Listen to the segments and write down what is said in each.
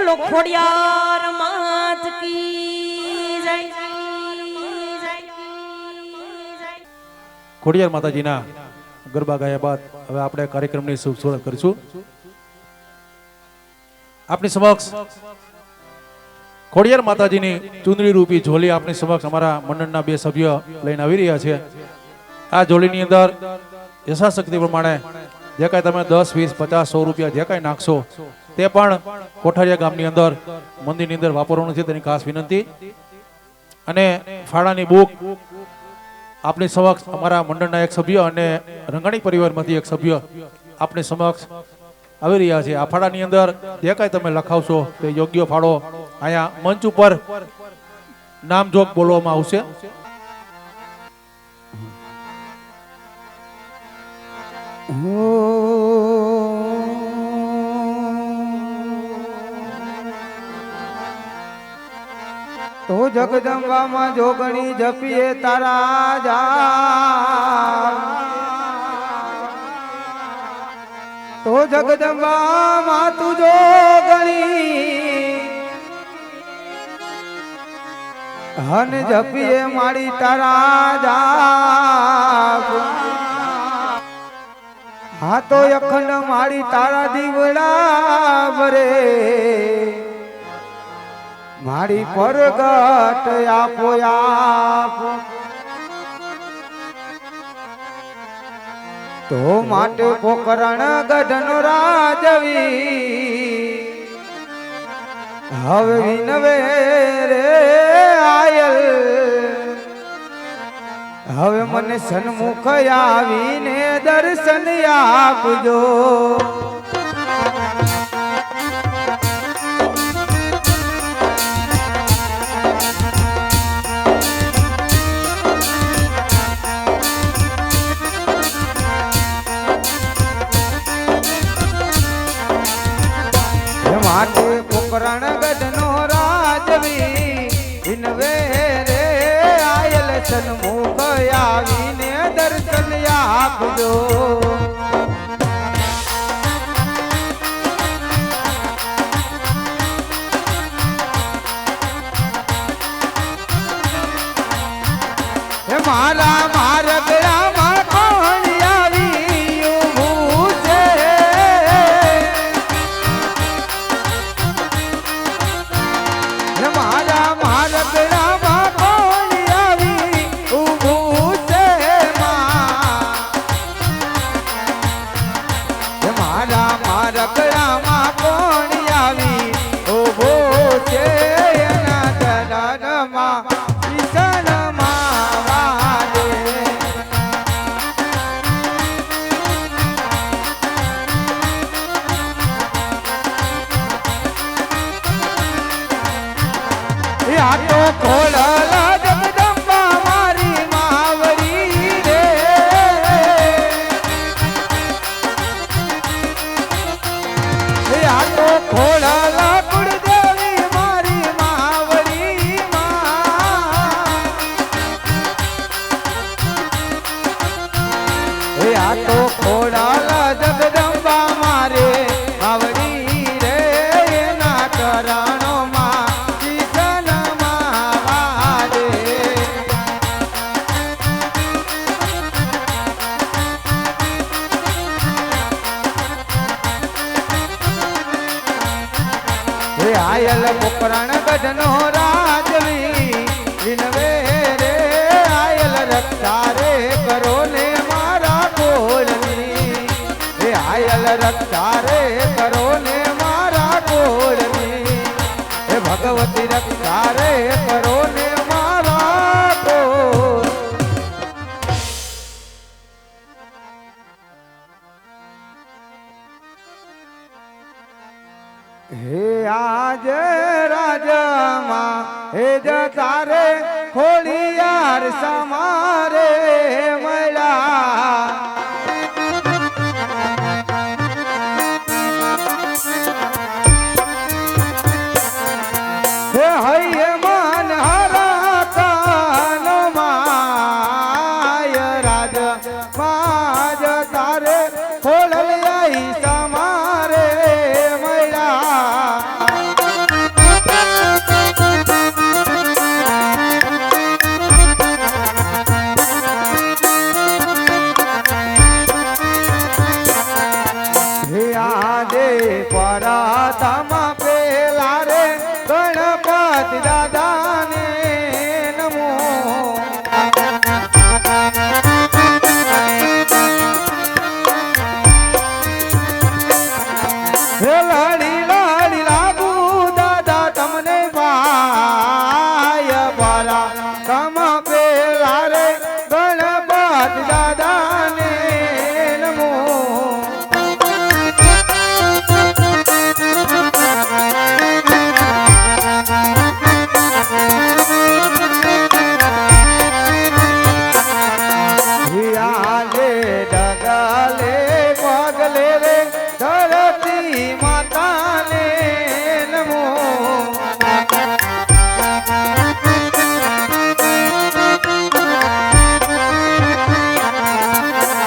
બોલો ખોડિયાર માત કી જય। ખોડિયાર માતાજીના ગરબા ગાયા બાદ હવે આપણે કાર્યક્રમની શરૂઆત કરીશું। આપની સમક્ષ ખોડિયાર માતાજીની ચુંદડી રૂપી ઝોલી આપની સમક્ષ અમારા મંડળના બે સભ્ય લઈને આવી રહ્યા છે। આ ઝોલીની અંદર યથાશક્તિ પ્રમાણે જે કાંઈ તમે 10, 20, 50, 100 રૂપિયા જે કાંઈ નાખશો તે પણ કોઠારિયા ગામની અંદર મંદિરની અંદર વાપરવાનું છે, તેની ખાસ વિનંતી। અને ફાળાની બુક આપની સમક્ષ અમારા મંડળના એક સભ્ય અને રંગાણી પરિવારમાંથી એક સભ્ય આપની સમક્ષ આવી રહ્યા છે। આ ફાળાની અંદર જે કાંઈ તમે લખાવશો તે યોગ્ય ફાળો અહીંયા મંચ ઉપર નામજોગ બોલવામાં આવશે। તો જગદંબામાં જોગણી જપીએ તારા જા, તો જગદંબામાં તું જોગણી હન જપીએ મારી તારા જા। હા તો અખંડ મારી તારા દીવડા ભરે મારી પરગટ આપો આપ। તો માટે પોકરણ ગઢનો રાજવી હવે વિનવે રે આયલ, હવે મને સન્મુખ આવીને દર્શન આપજો। માટે પોકરણ ગઢનો રાજવી વિનવે રે આયલ, સન્મુખ આવીને દર્શન આપજો। મારા મારા ગળામાં કોણ આવી ઊભું છે, મારા મારા ગળામાં કોણ આવી ઊભું છે, મારા મારા ગળામાં કોણ આવી ઊભું છે, એના દલાલમાં તો ખોળલા જગદંબા મારી માવડી રે, આ તો ખોળલા કુળદેવી મારી માવડી માં, આ તો ખોળલા જગદંબા મારે માવડી રે, એના કરણોમાં આયલ પોકરણ ગઢનો રાજવી વિનવે રે આયલ, રક્ષા રે કરો ને મારા કોળની, હે આયલ રક્ષા રે કરો ને મારા કોળની, હે ભગવતી રક્ષા રે કરો ને મારા કોળ। હે આજ રાજમાં હે જતા રે ખોડિયાર સમારે મળ્યા, હે હૈયે મન હરા કાનો માય રાજ માં જતા રે ખોડલિયા સમારે મળ્યા। આલે ડગાલે પગલે રે ધરતી માતાને નમો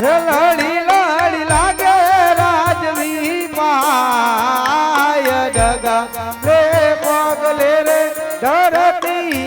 હે લડી લડી લાગે રાજવી પાય ડગા લે પગલે રે ધરતી